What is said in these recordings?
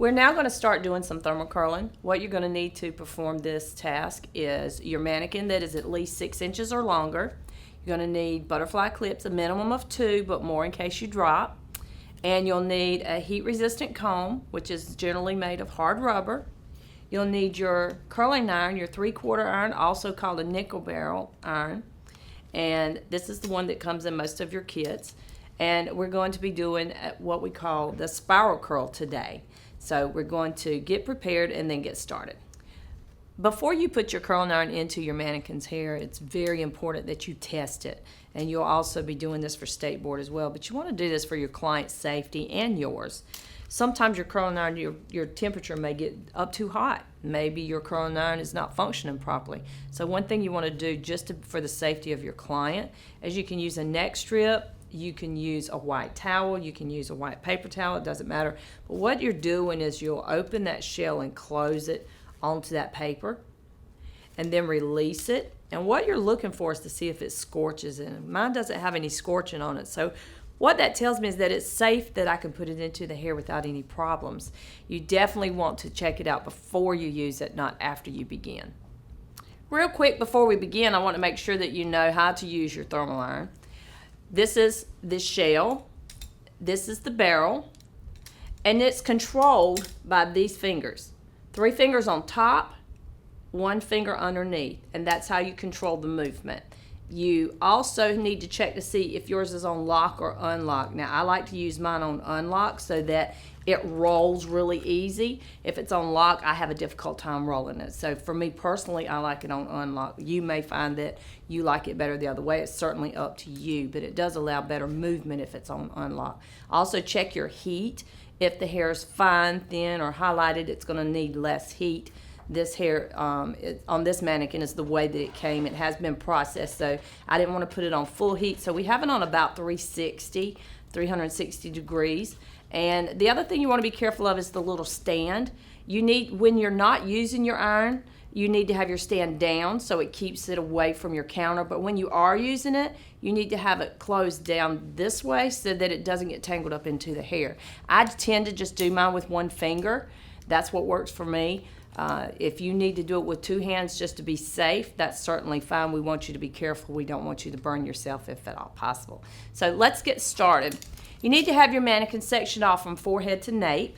We're now going to start doing some thermal curling. What you're going to need to perform this task is your mannequin that is at least 6 inches or longer. You're going to need butterfly clips, a minimum of 2, but more in case you drop. And you'll need a heat-resistant comb, which is generally made of hard rubber. You'll need your curling iron, your 3/4 iron, also called a nickel barrel iron. And this is the one that comes in most of your kits. And we're going to be doing what we call the spiral curl today. So we're going to get prepared and then get started. Before you put your curling iron into your mannequin's hair, it's very important that you test it. And you'll also be doing this for state board as well. But you want to do this for your client's safety and yours. Sometimes your curling iron, your temperature may get up too hot. Maybe your curling iron is not functioning properly. So one thing you want to do for the safety of your client is you can use a neck strip, you can use a white towel, you can use a white paper towel, it doesn't matter. But what you're doing is you'll open that shell and close it onto that paper and then release it. And what you're looking for is to see if it scorches in it. Mine doesn't have any scorching on it. So what that tells me is that it's safe that I can put it into the hair without any problems. You definitely want to check it out before you use it, not after you begin. Real quick before we begin, I want to make sure that you know how to use your thermal iron. This is the shell, this is the barrel, and it's controlled by these fingers. 3 fingers on top, 1 finger underneath, and that's how you control the movement. You also need to check to see if yours is on lock or unlock. Now, I like to use mine on unlock so that it rolls really easy. If it's on lock, I have a difficult time rolling it. So for me personally, I like it on unlock. You may find that you like it better the other way. It's certainly up to you, but it does allow better movement if it's on unlock. Also check your heat. If the hair is fine, thin, or highlighted, it's going to need less heat. This hair on this mannequin is the way that it came. It has been processed, so I didn't want to put it on full heat. So we have it on about 360 degrees. And the other thing you want to be careful of is the little stand. You need, when you're not using your iron, you need to have your stand down so it keeps it away from your counter. But when you are using it, you need to have it closed down this way so that it doesn't get tangled up into the hair. I tend to just do mine with 1 finger. That's what works for me. If you need to do it with 2 hands just to be safe, that's certainly fine. We want you to be careful. We don't want you to burn yourself if at all possible. So let's get started. You need to have your mannequin sectioned off from forehead to nape,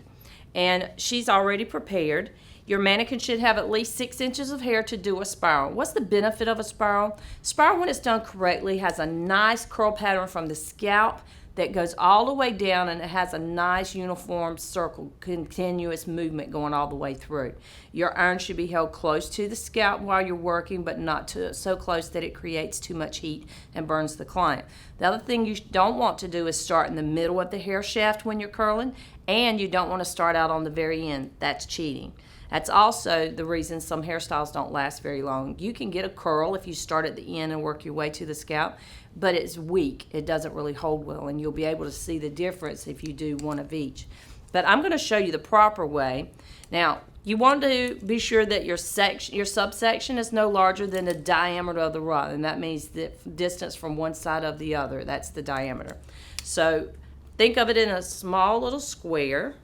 and she's already prepared. Your mannequin should have at least 6 inches of hair to do a spiral. What's the benefit of a spiral? Spiral, when it's done correctly, has a nice curl pattern from the scalp that goes all the way down, and it has a nice uniform circle, continuous movement going all the way through. Your iron should be held close to the scalp while you're working, but not so close that it creates too much heat and burns the client. The other thing you don't want to do is start in the middle of the hair shaft when you're curling, and you don't want to start out on the very end. That's cheating. That's also the reason some hairstyles don't last very long. You can get a curl if you start at the end and work your way to the scalp, but it's weak. It doesn't really hold well, and you'll be able to see the difference if you do one of each. But I'm going to show you the proper way. Now, you want to be sure that your subsection is no larger than the diameter of the rod, and that means the distance from one side of the other. That's the diameter. So think of it in a small little square.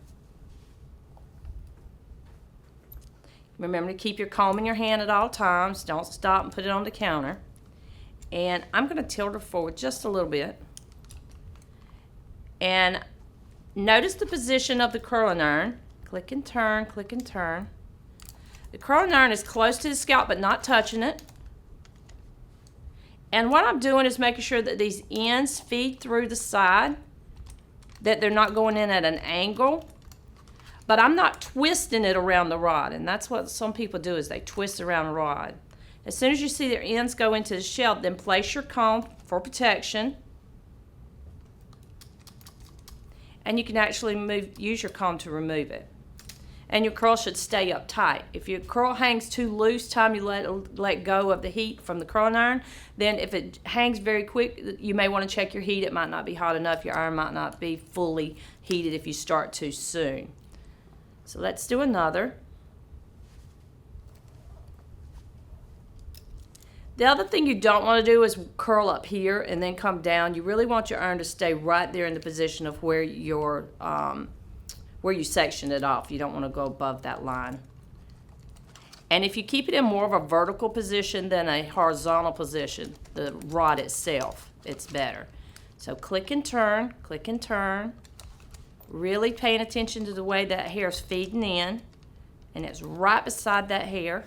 Remember to keep your comb in your hand at all times. Don't stop and put it on the counter. And I'm going to tilt her forward just a little bit. And notice the position of the curling iron. Click and turn, click and turn. The curling iron is close to the scalp but not touching it. And what I'm doing is making sure that these ends feed through the side, that they're not going in at an angle. But I'm not twisting it around the rod, and that's what some people do, is they twist around the rod. As soon as you see their ends go into the shell, then place your comb for protection. And you can actually use your comb to remove it. And your curl should stay up tight. If your curl hangs too loose, time you let go of the heat from the curling iron, then if it hangs very quick, you may want to check your heat. It might not be hot enough. Your iron might not be fully heated if you start too soon. So let's do another. The other thing you don't want to do is curl up here and then come down. You really want your iron to stay right there in the position of where your where you sectioned it off. You don't want to go above that line. And if you keep it in more of a vertical position than a horizontal position, the rod itself, it's better. So click and turn, really paying attention to the way that hair is feeding in, and it's right beside that hair.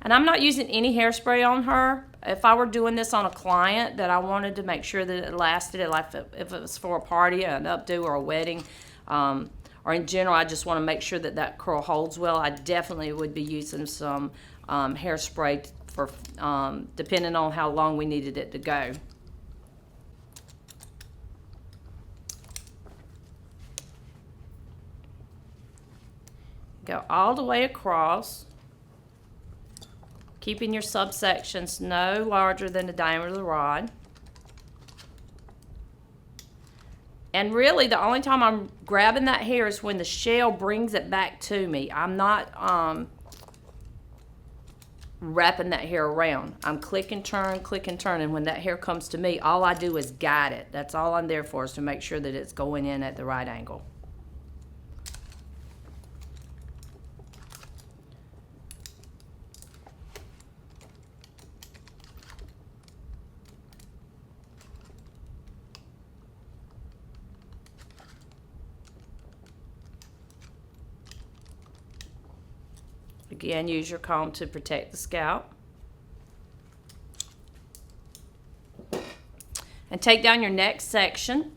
And I'm not using any hairspray on her. If I were doing this on a client that I wanted to make sure that it lasted, like if it was for a party, an updo, or a wedding, or in general, I just want to make sure that that curl holds well, I definitely would be using some hairspray for depending on how long we needed it to go. Go all the way across, keeping your subsections no larger than the diameter of the rod. And really, the only time I'm grabbing that hair is when the shell brings it back to me. I'm not wrapping that hair around. I'm click and turn, and when that hair comes to me, all I do is guide it. That's all I'm there for, is to make sure that it's going in at the right angle. Again, use your comb to protect the scalp. And take down your next section.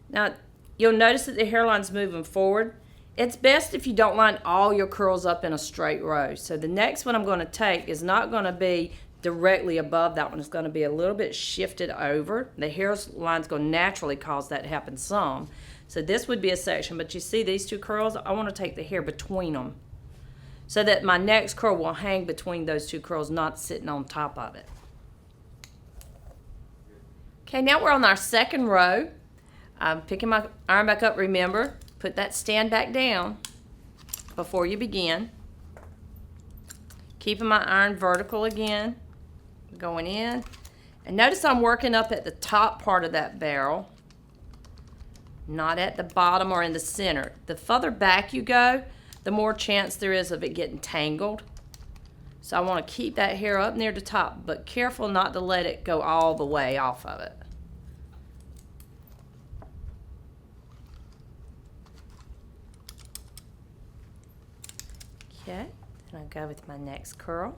Now, you'll notice that the hairline's moving forward. It's best if you don't line all your curls up in a straight row. So the next one I'm going to take is not going to be directly above that one. It's going to be a little bit shifted over. The hairline's going to naturally cause that to happen some. So this would be a section, but you see these two curls? I want to take the hair between them so that my next curl will hang between those two curls, not sitting on top of it. Okay, now we're on our second row. I'm picking my iron back up. Remember, put that stand back down before you begin. Keeping my iron vertical again, going in. And notice I'm working up at the top part of that barrel, not at the bottom or in the center. The further back you go, the more chance there is of it getting tangled. So I want to keep that hair up near the top, but careful not to let it go all the way off of it. Okay, then I'll go with my next curl.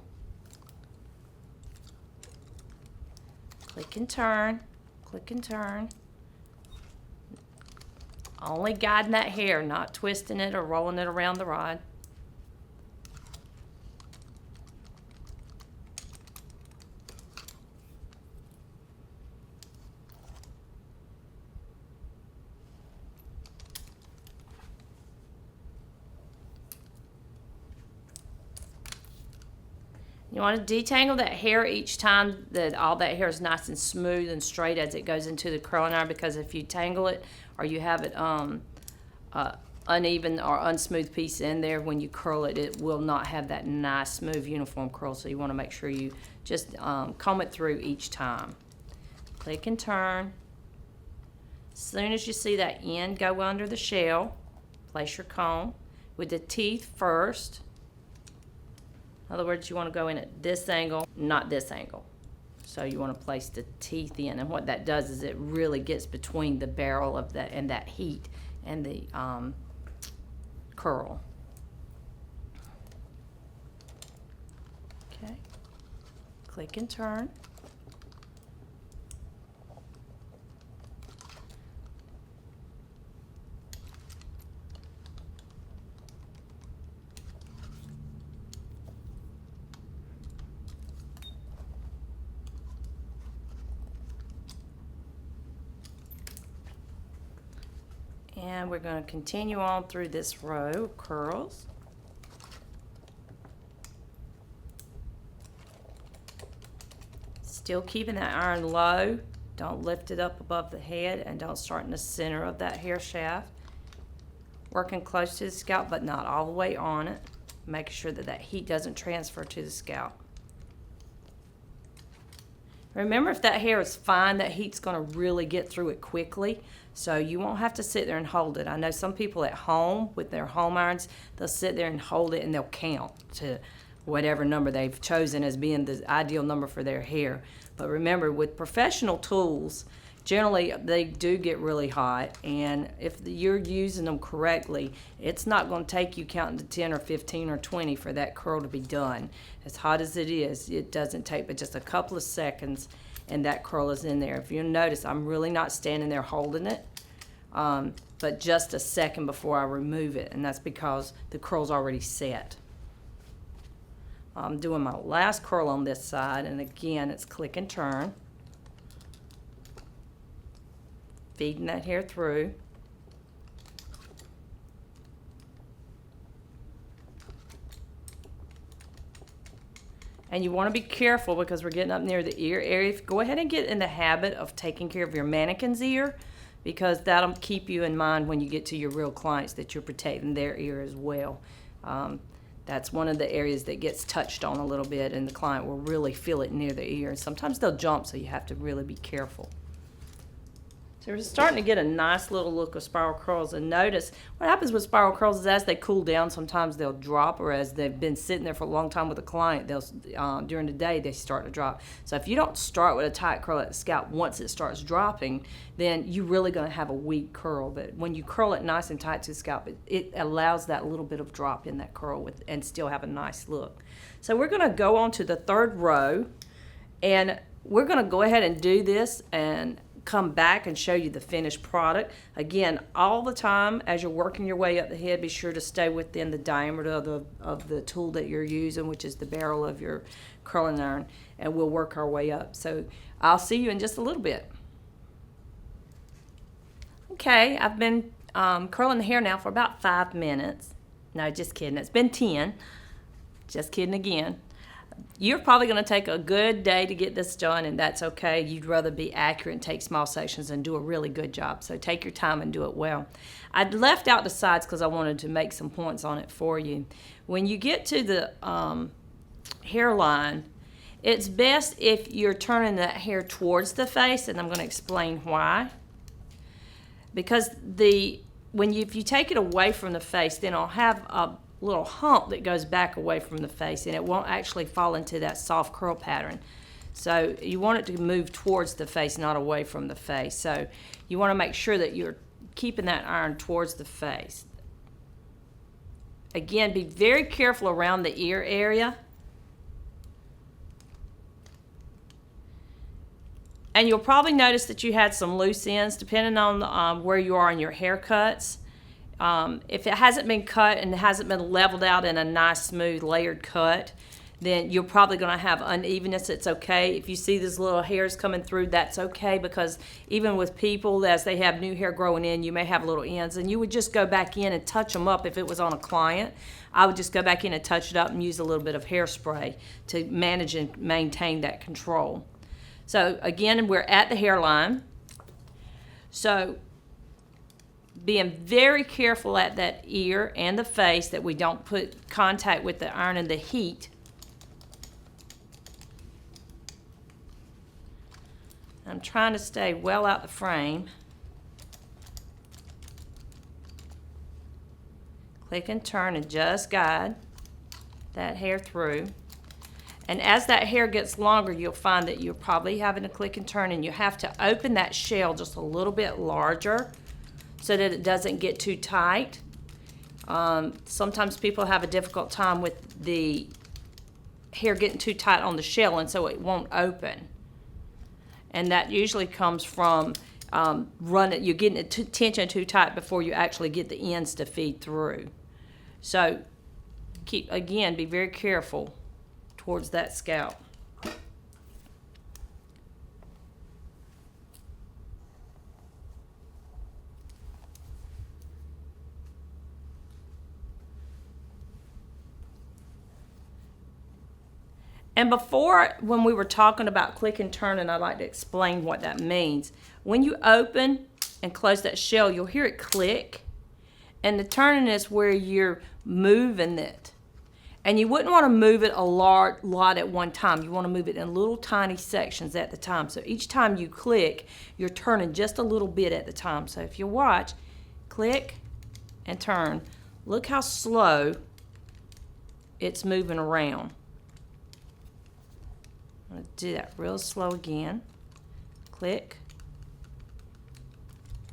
Click and turn, click and turn. Only guiding that hair, not twisting it or rolling it around the rod. You want to detangle that hair each time that all that hair is nice and smooth and straight as it goes into the curling iron, because if you tangle it or you have it uneven or unsmooth piece in there, when you curl it, it will not have that nice, smooth, uniform curl. So you want to make sure you just comb it through each time. Click and turn. As soon as you see that end go under the shell, place your comb with the teeth first. In other words, you want to go in at this angle, not this angle. So you want to place the teeth in, and what that does is it really gets between the barrel of that and that heat and the curl. Okay, click and turn. And we're going to continue on through this row of curls. Still keeping that iron low. Don't lift it up above the head, and don't start in the center of that hair shaft. Working close to the scalp, but not all the way on it. Making sure that that heat doesn't transfer to the scalp. Remember, if that hair is fine, that heat's going to really get through it quickly, so you won't have to sit there and hold it. I know some people at home with their home irons, they'll sit there and hold it and they'll count to whatever number they've chosen as being the ideal number for their hair. But remember, with professional tools, generally they do get really hot, and if you're using them correctly, it's not going to take you counting to 10 or 15 or 20 for that curl to be done. As hot as it is, it doesn't take but just a couple of seconds and that curl is in there. If you notice, I'm really not standing there holding it, but just a second before I remove it, and that's because the curl's already set. I'm doing my last curl on this side, and again, it's click and turn. Feeding that hair through. And you want to be careful because we're getting up near the ear area. Go ahead and get in the habit of taking care of your mannequin's ear, because that'll keep you in mind when you get to your real clients that you're protecting their ear as well. That's one of the areas that gets touched on a little bit, and the client will really feel it near the ear. And sometimes they'll jump, so you have to really be careful. So we're starting to get a nice little look of spiral curls, and notice what happens with spiral curls is as they cool down, sometimes they'll drop, or as they've been sitting there for a long time with a client, they'll during the day they start to drop. So if you don't start with a tight curl at the scalp, once it starts dropping, then you're really going to have a weak curl. But when you curl it nice and tight to the scalp, it allows that little bit of drop in that curl and still have a nice look. So we're going to go on to the third row, and we're going to go ahead and do this and come back and show you the finished product. Again, all the time as you're working your way up the head, be sure to stay within the diameter of the tool that you're using, which is the barrel of your curling iron, and we'll work our way up. So I'll see you in just a little bit. Okay, I've been curling the hair now for about 5 minutes. No, just kidding. It's been 10. Just kidding again. You're probably going to take a good day to get this done, and that's okay. You'd rather be accurate and take small sections and do a really good job. So take your time and do it well. I left out the sides because I wanted to make some points on it for you. When you get to the hairline, it's best if you're turning that hair towards the face, and I'm going to explain why. Because if you take it away from the face, then I'll have a little hump that goes back away from the face, and it won't actually fall into that soft curl pattern. So you want it to move towards the face, not away from the face. So you want to make sure that you're keeping that iron towards the face. Again, be very careful around the ear area. And you'll probably notice that you had some loose ends depending on where you are in your haircuts. If it hasn't been cut and it hasn't been leveled out in a nice, smooth, layered cut, then you're probably going to have unevenness. It's okay. If you see these little hairs coming through, that's okay, because even with people, as they have new hair growing in, you may have little ends, and you would just go back in and touch them up. If it was on a client, I would just go back in and touch it up and use a little bit of hairspray to manage and maintain that control. So again, we're at the hairline. So being very careful at that ear and the face that we don't put contact with the iron and the heat. I'm trying to stay well out the frame. Click and turn and just guide that hair through. And as that hair gets longer, you'll find that you're probably having to click and turn, and you have to open that shell just a little bit larger so that it doesn't get too tight. Sometimes people have a difficult time with the hair getting too tight on the shell, and so it won't open. And that usually comes from you're getting it tension too tight before you actually get the ends to feed through. So be very careful towards that scalp. And before, when we were talking about click and turn, and I'd like to explain what that means. When you open and close that shell, you'll hear it click. And the turning is where you're moving it. And you wouldn't want to move it a lot at one time. You want to move it in little tiny sections at the time. So each time you click, you're turning just a little bit at the time. So if you watch, click and turn, look how slow it's moving around. I'm going to do that real slow again. Click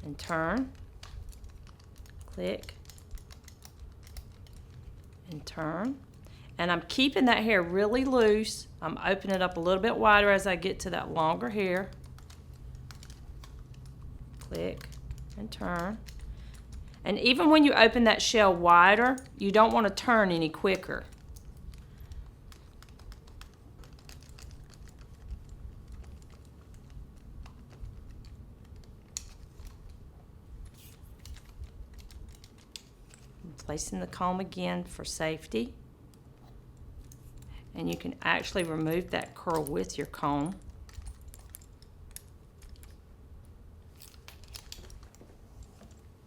and turn. Click and turn. And I'm keeping that hair really loose. I'm opening it up a little bit wider as I get to that longer hair. Click and turn. And even when you open that shell wider, you don't want to turn any quicker. Placing the comb again for safety. And you can actually remove that curl with your comb.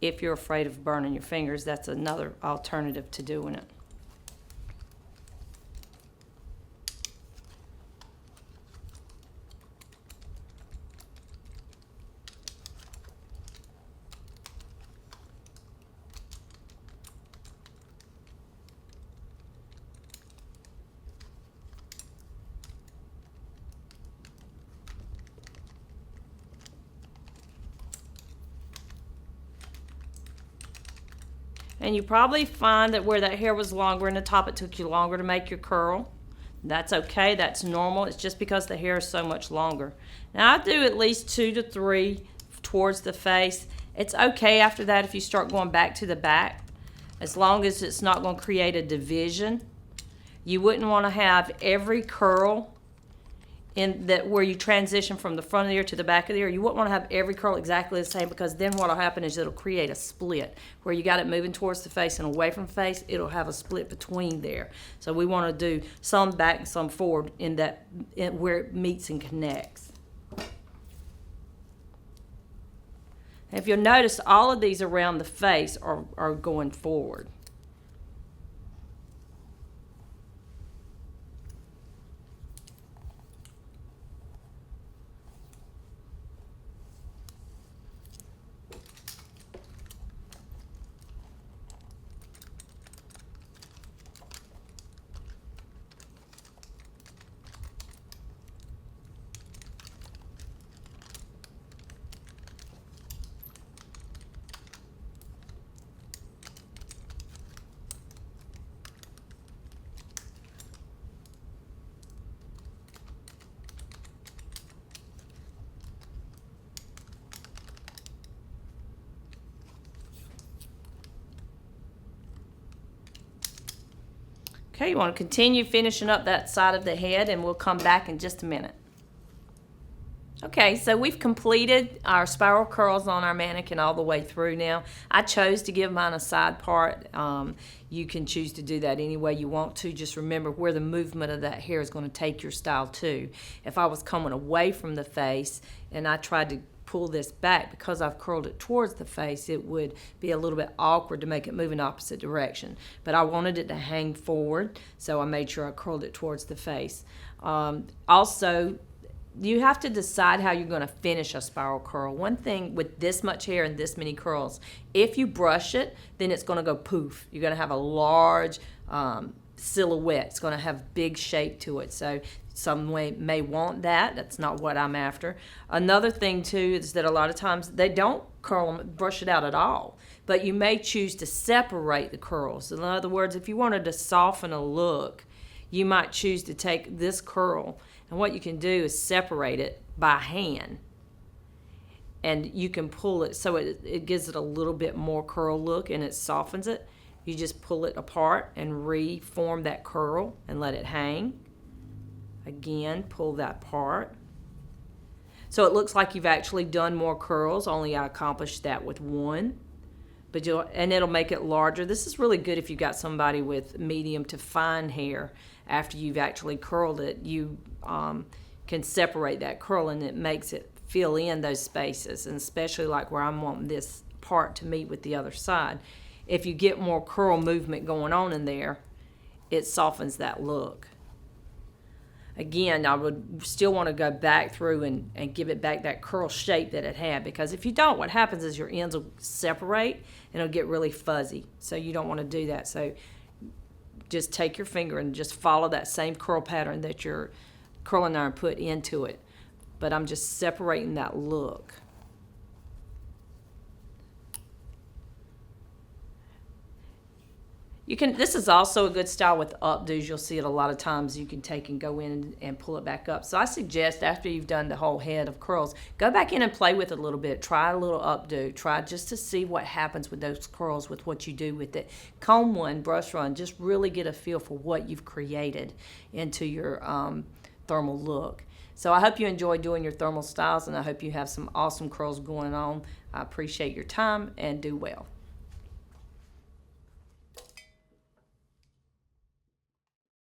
If you're afraid of burning your fingers, that's another alternative to doing it. And you probably find that where that hair was longer in the top, it took you longer to make your curl. That's okay, that's normal. It's just because the hair is so much longer. Now I do at least 2 to 3 towards the face. It's okay after that if you start going back to the back, as long as it's not going to create a division. You wouldn't want to have every curl in that where you transition from the front of the ear to the back of the ear. You wouldn't want to have every curl exactly the same, because then what will happen is it'll create a split. Where you got it moving towards the face and away from the face, it'll have a split between there. So we want to do some back and some forward where it meets and connects. If you'll notice, all of these around the face are going forward. Okay, you want to continue finishing up that side of the head, and we'll come back in just a minute. Okay, so we've completed our spiral curls on our mannequin all the way through now. I chose to give mine a side part. You can choose to do that any way you want to. Just remember where the movement of that hair is going to take your style to. If I was coming away from the face and I tried to pull this back, because I've curled it towards the face, it would be a little bit awkward to make it move in opposite direction. But I wanted it to hang forward, so I made sure I curled it towards the face. Also, you have to decide how you're going to finish a spiral curl. One thing with this much hair and this many curls, if you brush it, then it's going to go poof. You're going to have a large silhouette. It's going to have big shape to it. So some may want that. That's not what I'm after. Another thing too is that a lot of times they don't brush it out at all, but you may choose to separate the curls. In other words, if you wanted to soften a look, you might choose to take this curl, and what you can do is separate it by hand, and you can pull it so it gives it a little bit more curl look, and it softens it. You just pull it apart and reform that curl and let it hang. Again, pull that part. So it looks like you've actually done more curls, only I accomplished that with one. but and it'll make it larger. This is really good if you've got somebody with medium to fine hair. After you've actually curled it, you can separate that curl, and it makes it fill in those spaces, and especially like where I'm wanting this part to meet with the other side. If you get more curl movement going on in there, it softens that look. Again, I would still want to go back through and give it back that curl shape that it had, because if you don't, what happens is your ends will separate and it'll get really fuzzy. So you don't want to do that. So just take your finger and just follow that same curl pattern that your curling iron put into it. But I'm just separating that look. This is also a good style with updos. You'll see it a lot of times. You can take and go in and pull it back up. So I suggest after you've done the whole head of curls, go back in and play with it a little bit. Try a little updo. Try just to see what happens with those curls with what you do with it. Comb one, brush run. Just really get a feel for what you've created into your thermal look. So I hope you enjoy doing your thermal styles, and I hope you have some awesome curls going on. I appreciate your time, and do well.